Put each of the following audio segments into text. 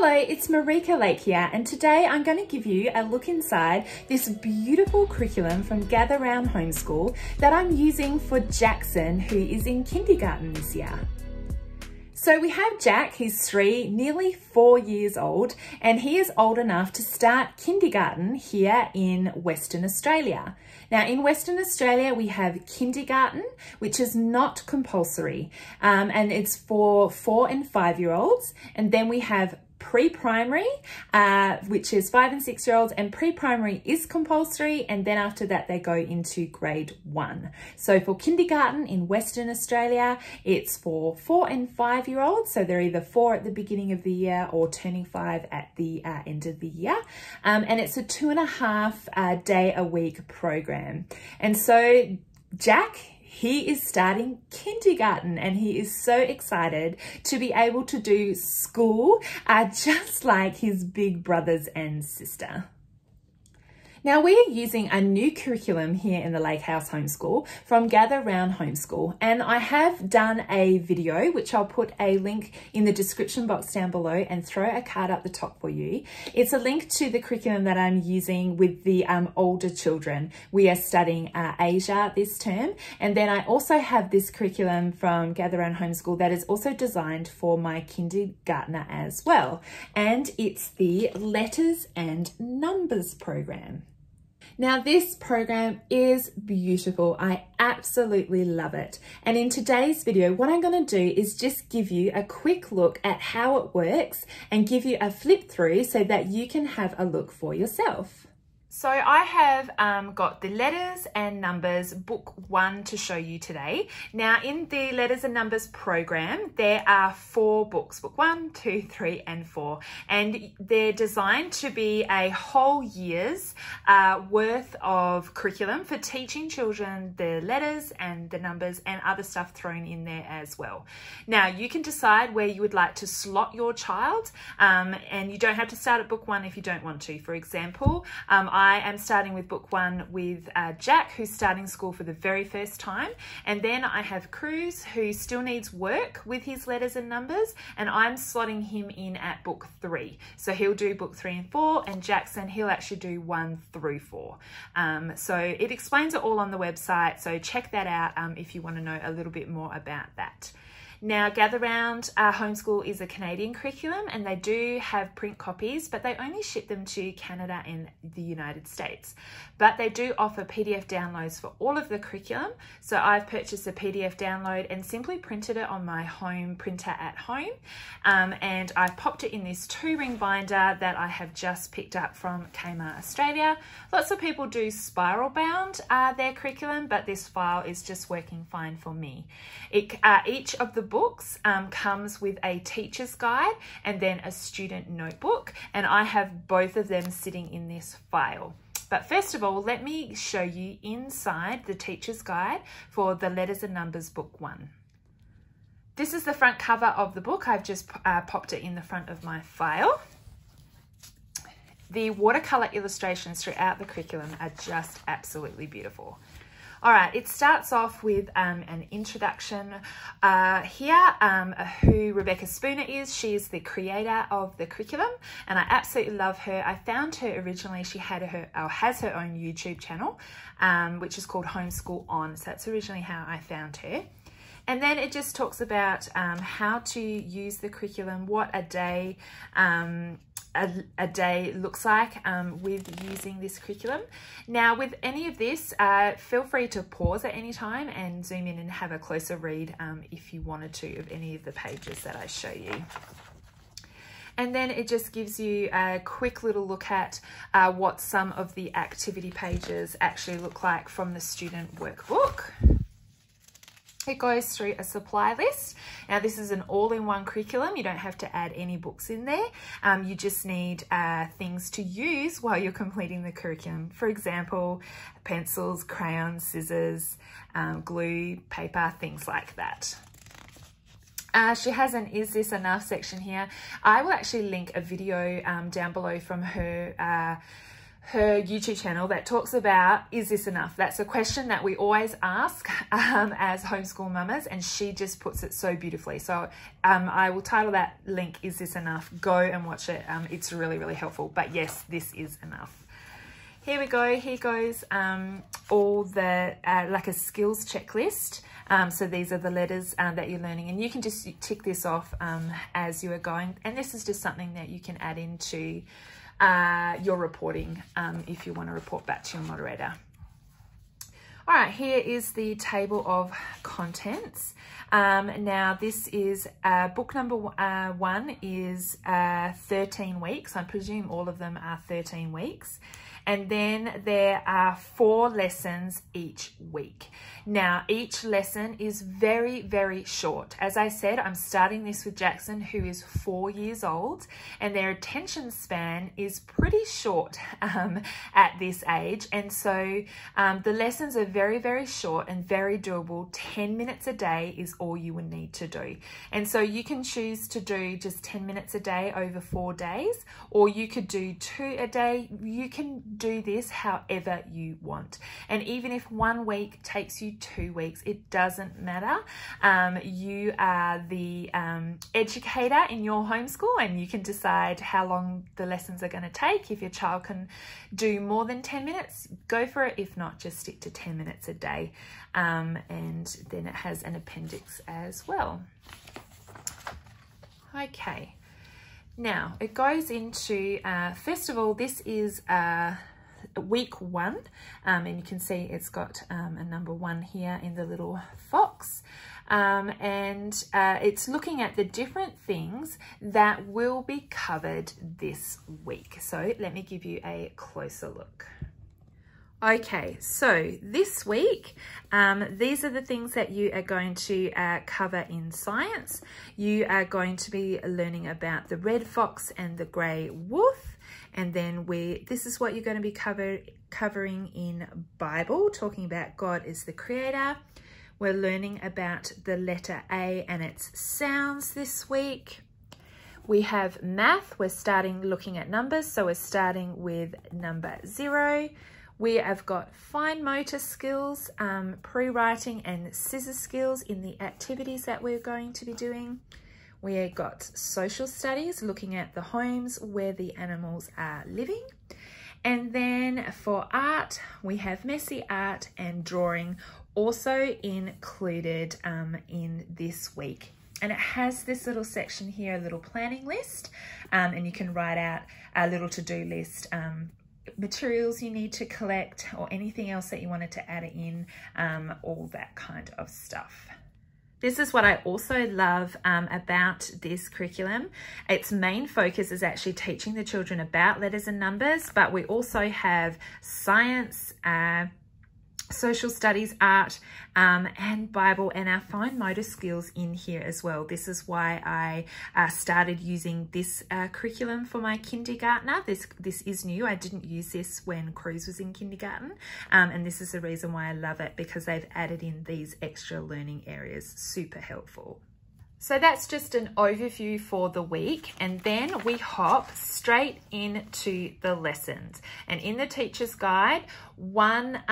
Hello, it's Marika Lake here, and today I'm going to give you a look inside this beautiful curriculum from Gather Round Homeschool that I'm using for Jackson, who is in kindergarten this year. So we have Jack, he's 3, nearly 4 years old, and he is old enough to start kindergarten here in Western Australia. Now in Western Australia, we have kindergarten, which is not compulsory, and it's for 4 and 5-year-olds. And then we have pre-primary, which is 5 and 6-year-olds, and pre-primary is compulsory, and then after that they go into grade 1. So for kindergarten in Western Australia, it's for 4 and 5-year-olds, so they're either 4 at the beginning of the year or turning 5 at the end of the year, and it's a 2.5 day a week program. And so Jack, he is starting kindergarten and he is so excited to be able to do school just like his big brothers and sister. Now we are using a new curriculum here in the Lake House Homeschool from Gather Round Homeschool, and I have done a video which I'll put a link in the description box down below and throw a card up the top for you. It's a link to the curriculum that I'm using with the older children. We are studying Asia this term, and then I also have this curriculum from Gather Round Homeschool that is also designed for my kindergartner as well, and it's the Letters and Numbers program. Now this program is beautiful. I absolutely love it. And in today's video, what I'm going to do is just give you a quick look at how it works and give you a flip through so that you can have a look for yourself. So I have got the Letters and Numbers book 1 to show you today. Now in the Letters and Numbers program, there are 4 books, book 1, 2, 3 and 4. And they're designed to be a whole year's worth of curriculum for teaching children the letters and the numbers and other stuff thrown in there as well. Now you can decide where you would like to slot your child, and you don't have to start at book 1 if you don't want to. For example, I am starting with book 1 with Jack, who's starting school for the very first time. And then I have Cruz, who still needs work with his letters and numbers, and I'm slotting him in at book 3. So he'll do book 3 and 4, and Jackson, he'll actually do 1 through 4. So it explains it all on the website, so check that out if you want to know a little bit more about that. Now, Gather Round Homeschool is a Canadian curriculum, and they do have print copies, but they only ship them to Canada and the United States. But they do offer PDF downloads for all of the curriculum. So I've purchased a PDF download and simply printed it on my home printer at home. And I've popped it in this 2-ring binder that I have just picked up from Kmart Australia. Lots of people do spiral bound their curriculum, but this file is just working fine for me. Each of the books comes with a teacher's guide and then a student notebook, and I have both of them sitting in this file. But first of all, let me show you inside the teacher's guide for the Letters and Numbers book 1. This is the front cover of the book. I've just popped it in the front of my file. The watercolor illustrations throughout the curriculum are just absolutely beautiful. All right, it starts off with an introduction who Rebecca Spooner is. She is the creator of the curriculum, and I absolutely love her. I found her originally, she had has her own YouTube channel, which is called Homeschool On. So that's originally how I found her. And then it just talks about how to use the curriculum, what a day looks like with using this curriculum. Now with any of this, feel free to pause at any time and zoom in and have a closer read if you wanted to of any of the pages that I show you. And then it just gives you a quick little look at what some of the activity pages actually look like from the student workbook. It goes through a supply list. Now this is an all-in-one curriculum. You don't have to add any books in there. You just need things to use while you're completing the curriculum. For example, pencils, crayons, scissors, glue, paper, things like that. She has an Is This Enough section here. I will actually link a video down below from her her YouTube channel that talks about, is this enough? That's a question that we always ask as homeschool mamas, and she just puts it so beautifully. So I will title that link, Is This Enough? Go and watch it. It's really, really helpful. But yes, this is enough. Here we go. Here goes all the, like a skills checklist. So these are the letters that you're learning, and you can just tick this off as you are going. And this is just something that you can add into your reporting if you want to report back to your moderator. All right, here is the table of contents. Now this is book number 1 is 13 weeks. I presume all of them are 13 weeks. And then there are 4 lessons each week. Now, each lesson is very, very short. As I said, I'm starting this with Jackson, who is 4 years old, and their attention span is pretty short at this age. And so the lessons are very, very short and very doable. 10 minutes a day is all you would need to do. And so you can choose to do just 10 minutes a day over 4 days, or you could do 2 a day. You can do this however you want. And even if 1 week takes you 2 weeks, it doesn't matter. You are the educator in your homeschool, and you can decide how long the lessons are going to take. If your child can do more than 10 minutes, go for it. If not, just stick to 10 minutes a day. And then it has an appendix as well. Okay. Now it goes into, first of all, this is week 1, and you can see it's got a number 1 here in the little fox, and it's looking at the different things that will be covered this week. So let me give you a closer look. Okay, so this week, these are the things that you are going to cover in science. You are going to be learning about the red fox and the grey wolf. And then this is what you're going to be covering in Bible, talking about God is the creator. We're learning about the letter A and its sounds this week. We have math. We're starting looking at numbers. So we're starting with number 0. We have got fine motor skills, pre-writing and scissor skills in the activities that we're going to be doing. We have got social studies, looking at the homes where the animals are living. And then for art, we have messy art and drawing also included in this week. And it has this little section here, a little planning list, and you can write out a little to-do list, materials you need to collect or anything else that you wanted to add in, all that kind of stuff. This is what I also love about this curriculum. Its main focus is actually teaching the children about letters and numbers, but we also have science, social studies, art, and Bible, and our fine motor skills in here as well. This is why I started using this curriculum for my kindergartner. This is new. I didn't use this when Cruz was in kindergarten, and this is the reason why I love it, because they've added in these extra learning areas. Super helpful. So that's just an overview for the week, and then we hop straight into the lessons. And in the teacher's guide, one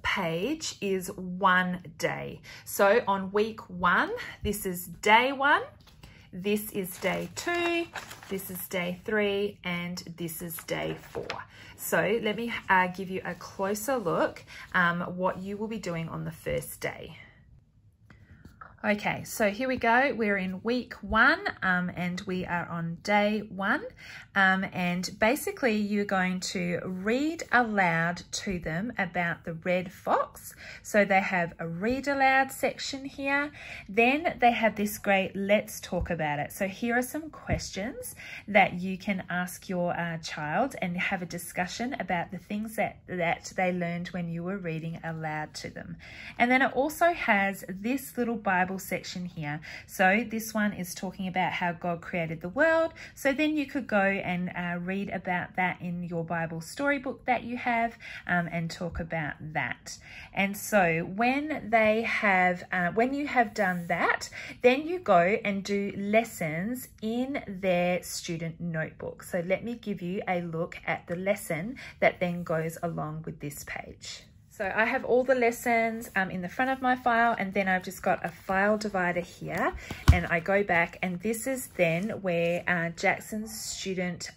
page is 1 day. So on week 1, this is day 1, this is day 2, this is day 3, and this is day 4. So let me give you a closer look what you will be doing on the first day. Okay, so here we go. We're in week 1 and we are on day 1. And basically you're going to read aloud to them about the red fox. So they have a read aloud section here. Then they have this great let's talk about it. So here are some questions that you can ask your child and have a discussion about the things that they learned when you were reading aloud to them. And then it also has this little Bible Bible section here. So this one is talking about how God created the world. So then you could go and read about that in your Bible storybook that you have and talk about that. And so when you have done that, then you go and do lessons in their student notebook. So let me give you a look at the lesson that then goes along with this page. So I have all the lessons in the front of my file, and then I've just got a file divider here, and I go back, and this is then where Jackson's student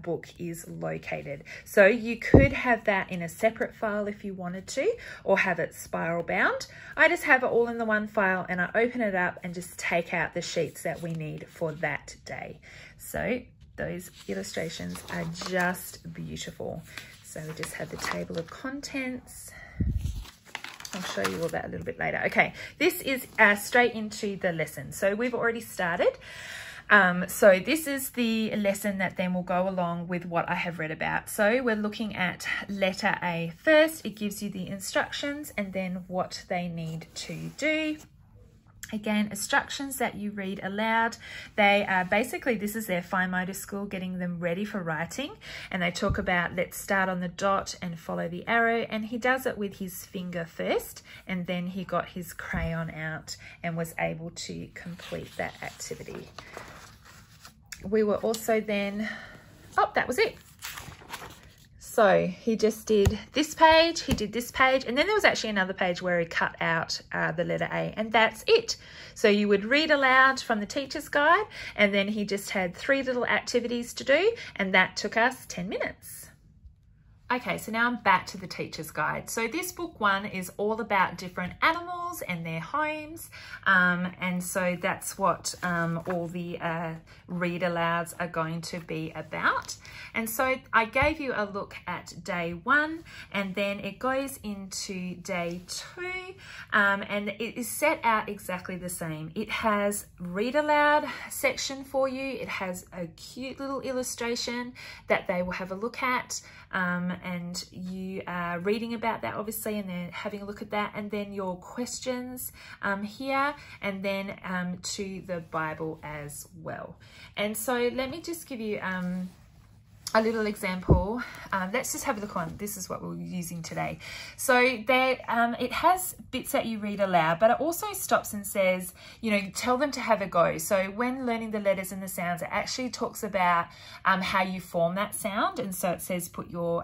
book is located. So you could have that in a separate file if you wanted to, or have it spiral bound. I just have it all in the one file, and I open it up and just take out the sheets that we need for that day. So those illustrations are just beautiful. So we just have the table of contents. I'll show you all that a little bit later. Okay, this is straight into the lesson. So we've already started. So this is the lesson that then will go along with what I have read about. So we're looking at letter A first. It gives you the instructions and then what they need to do. Again, instructions that you read aloud. They are basically, this is their fine motor skill, getting them ready for writing. And they talk about, let's start on the dot and follow the arrow. And he does it with his finger first. And then he got his crayon out and was able to complete that activity. We were also then, oh, that was it. So he just did this page, he did this page, and then there was actually another page where he cut out the letter A, and that's it. So you would read aloud from the teacher's guide, and then he just had 3 little activities to do, and that took us 10 minutes. Okay, so now I'm back to the teacher's guide. So this book 1 is all about different animals and their homes. And so that's what all the read alouds are going to be about. And so I gave you a look at day 1, and then it goes into day 2, and it is set out exactly the same. It has read aloud section for you. It has a cute little illustration that they will have a look at. And you are reading about that obviously, and then having a look at that, and then your questions here, and then to the Bible as well. And so let me just give you a little example. Let's just have a look on. This is what we're using today. So there, it has bits that you read aloud, but it also stops and says, you know, tell them to have a go. So when learning the letters and the sounds, it actually talks about how you form that sound. And so it says put your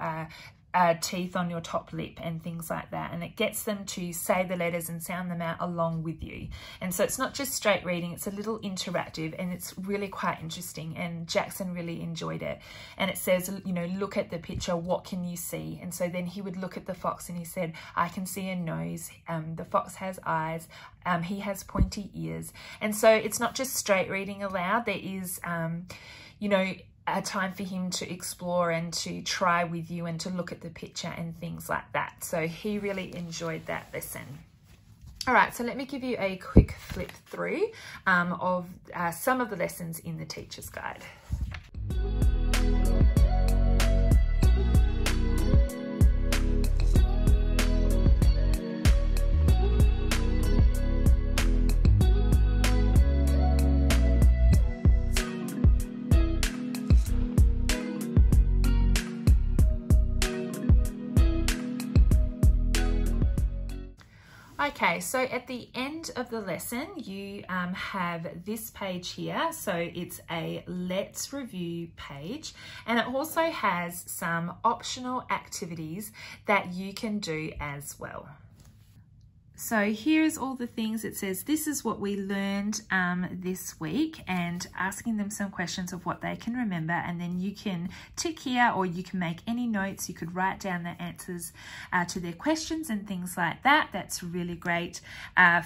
teeth on your top lip and things like that, and it gets them to say the letters and sound them out along with you. And so it's not just straight reading, it's a little interactive, and it's really quite interesting, and Jackson really enjoyed it. And it says, you know, look at the picture, what can you see? And so then he would look at the fox and he said, I can see a nose, the fox has eyes, he has pointy ears. And so it's not just straight reading aloud, there is you know, a time for him to explore and to try with you and to look at the picture and things like that. So he really enjoyed that lesson. All right, so let me give you a quick flip through of some of the lessons in the teacher's guide. Okay, so at the end of the lesson, you have this page here. So it's a Let's Review page, and it also has some optional activities that you can do as well. So here's all the things. It says, this is what we learned this week, and asking them some questions of what they can remember. And then you can tick here, or you can make any notes. You could write down the answers to their questions and things like that. That's really great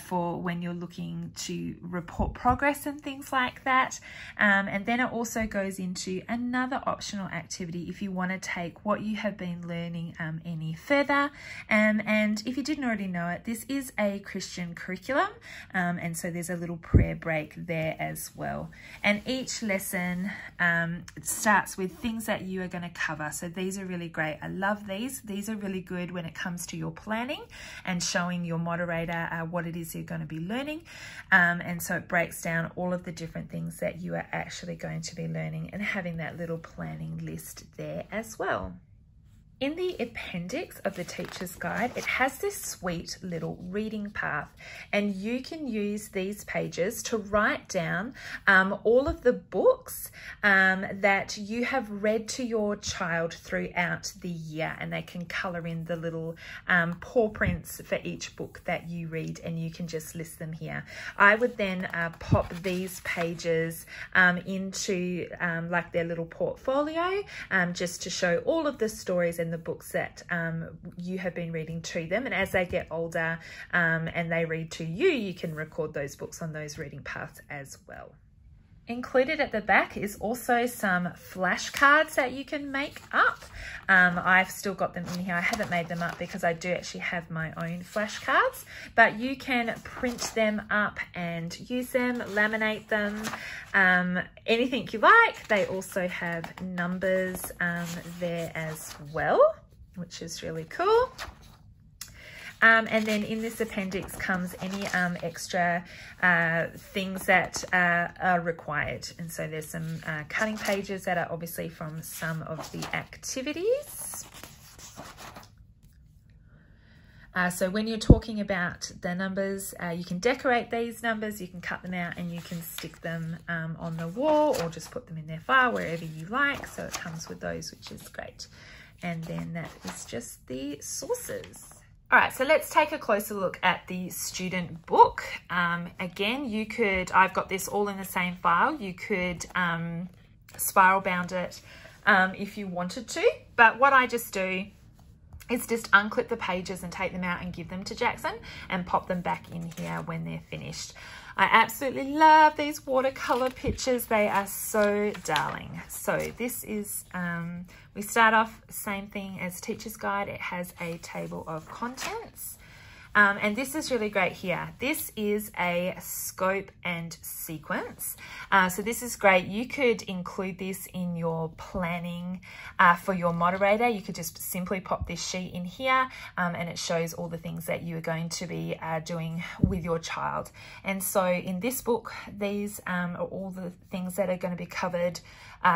for when you're looking to report progress and things like that. And then it also goes into another optional activity if you want to take what you have been learning any further. And if you didn't already know it, this is is a Christian curriculum, and so there's a little prayer break there as well. And each lesson starts with things that you are going to cover. So these are really great. I love these. These are really good when it comes to your planning and showing your moderator what it is you're going to be learning. And so it breaks down all of the different things that you are actually going to be learning and having that little planning list there as well. In the appendix of the teacher's guide, it has this sweet little reading path, and you can use these pages to write down all of the books that you have read to your child throughout the year, and they can colour in the little paw prints for each book that you read, and you can just list them here. I would then pop these pages into like their little portfolio, just to show all of the stories and the books that you have been reading to them, and as they get older and they read to you, you can record those books on those reading paths as well. Included at the back is also some flashcards that you can make up. I've still got them in here. I haven't made them up because I do actually have my own flashcards, but you can print them up and use them, laminate them, anything you like. They also have numbers there as well, which is really cool. And then in this appendix comes any extra things that are required. And so there's some cutting pages that are obviously from some of the activities. So when you're talking about the numbers, you can decorate these numbers, you can cut them out and you can stick them on the wall or just put them in their file wherever you like. So it comes with those, which is great. And then that is just the sources. All right, so let's take a closer look at the student book. Again, you could, I've got this all in the same file. You could spiral bound it if you wanted to, but what I just do is just unclip the pages and take them out and give them to Jackson and pop them back in here when they're finished. I absolutely love these watercolor pictures. They are so darling. So this is, we start off same thing as teacher's guide. It has a table of contents. And this is really great here. This is a scope and sequence. So this is great. You could include this in your planning for your moderator. You could just simply pop this sheet in here and it shows all the things that you are going to be doing with your child. And so in this book, these are all the things that are going to be covered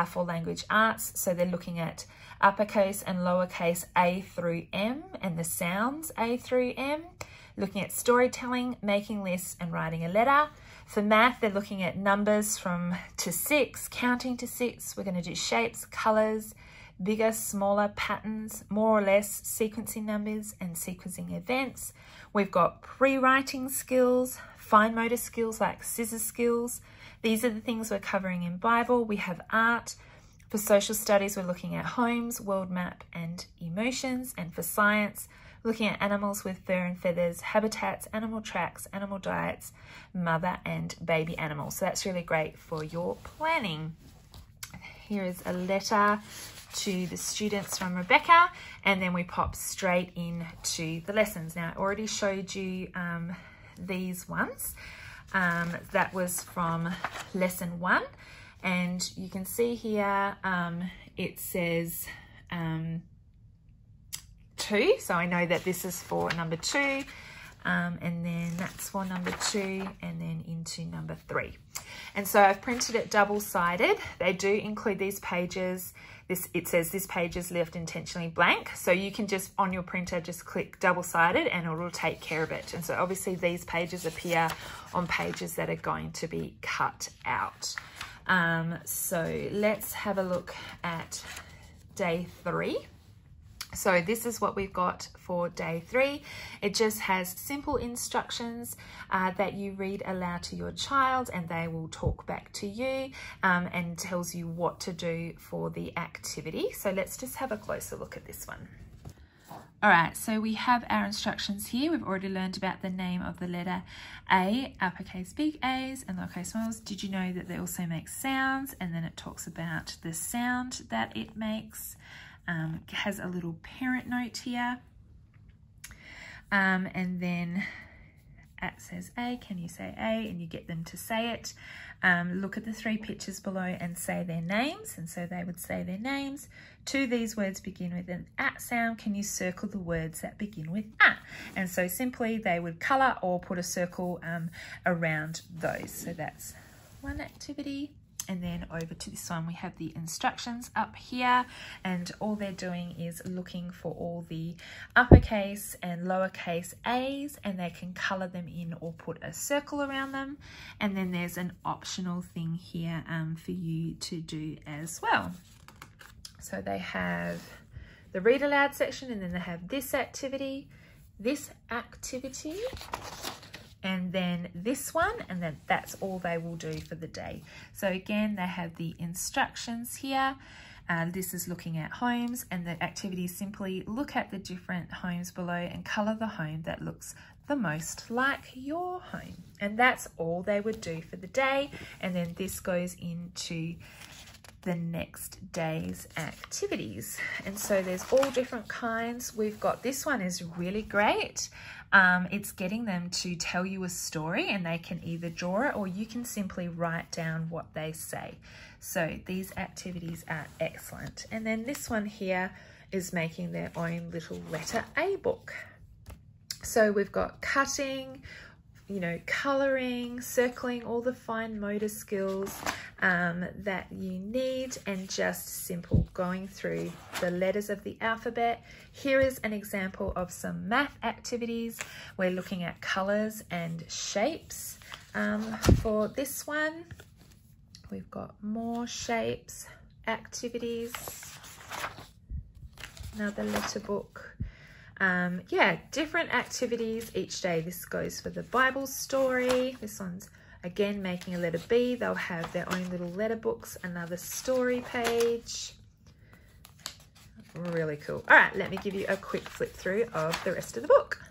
for language arts. So they're looking at uppercase and lowercase A through M and the sounds A through M, looking at storytelling, making lists and writing a letter. For math, they're looking at numbers from to 6, counting to 6. We're going to do shapes, colors, bigger, smaller patterns, more or less, sequencing numbers and sequencing events. We've got pre-writing skills, fine motor skills like scissor skills. These are the things we're covering in Bible. We have art. For social studies, we're looking at homes, world map and emotions. And for science, looking at animals with fur and feathers, habitats, animal tracks, animal diets, mother and baby animals. So that's really great for your planning. Here is a letter to the students from Rebecca, and then we pop straight into the lessons. Now, I already showed you these ones. That was from lesson 1. And you can see here, it says 2. So I know that this is for number 2. And then that's for number 2 and then into number 3. And so I've printed it double-sided. They do include these pages. It says this page is left intentionally blank. So you can just, on your printer, just click double-sided and it will take care of it. And so obviously these pages appear on pages that are going to be cut out. So let's have a look at day 3. So this is what we've got for day 3. It just has simple instructions that you read aloud to your child and they will talk back to you and tells you what to do for the activity. So let's just have a closer look at this one. All right, so we have our instructions here. We've already learned about the name of the letter A, uppercase big A's and lowercase smalls. Did you know that they also make sounds? And then it talks about the sound that it makes. It has a little parent note here. And then says A, can you say A? And you get them to say it. Look at the 3 pictures below and say their names. And so they would say their names. 2, these words begin with an at sound. Can you circle the words that begin with at? And so simply they would colour or put a circle around those. So that's one activity. And then over to this one, we have the instructions up here, and all they're doing is looking for all the uppercase and lowercase A's, and they can colour them in or put a circle around them. And then there's an optional thing here for you to do as well. So they have the read aloud section, and then they have this activity, and then this one, and then that's all they will do for the day. So again, they have the instructions here. This is looking at homes, and the activity is simply look at the different homes below and colour the home that looks the most like your home. And that's all they would do for the day. And then this goes into the next day's activities. And so there's all different kinds. We've got, this one is really great. It's getting them to tell you a story, and they can either draw it or you can simply write down what they say. So these activities are excellent. And then this one here is making their own little letter A book. So we've got cutting, you know, colouring, circling, all the fine motor skills that you need, and just simple going through the letters of the alphabet. Here is an example of some math activities. We're looking at colours and shapes. For this one, we've got more shapes, activities, another letter book. Yeah, different activities each day. This goes for the Bible story. This one's again making a letter B. They'll have their own little letter books, another story page. Really cool. All right, let me give you a quick flip through of the rest of the book.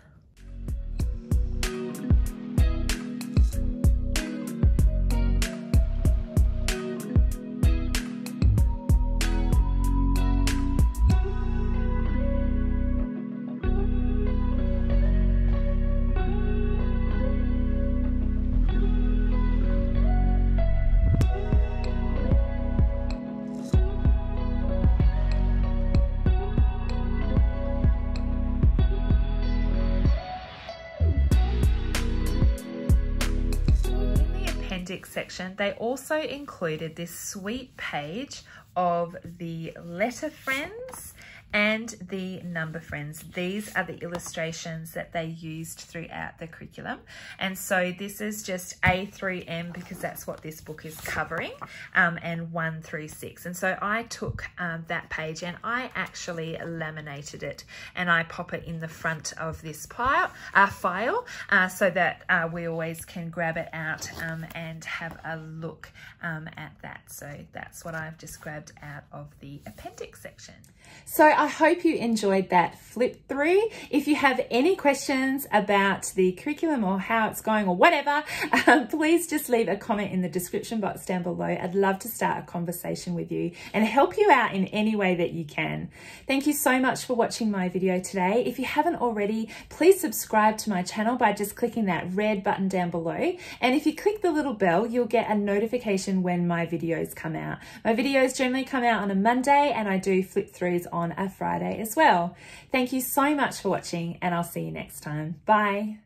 Section, they also included this sweet page of the letter friends and the number friends. These are the illustrations that they used throughout the curriculum. And so this is just A through M because that's what this book is covering, and 1 through 6. And so I took that page and I actually laminated it, and I pop it in the front of this file so that we always can grab it out and have a look at that. So that's what I've just grabbed out of the appendix section. So I hope you enjoyed that flip through. If you have any questions about the curriculum or how it's going or whatever, please just leave a comment in the description box down below. I'd love to start a conversation with you and help you out in any way that you can. Thank you so much for watching my video today. If you haven't already, please subscribe to my channel by just clicking that red button down below. And if you click the little bell, you'll get a notification when my videos come out. My videos generally come out on a Monday, and I do flip throughs on a Friday as well. Thank you so much for watching, and I'll see you next time. Bye.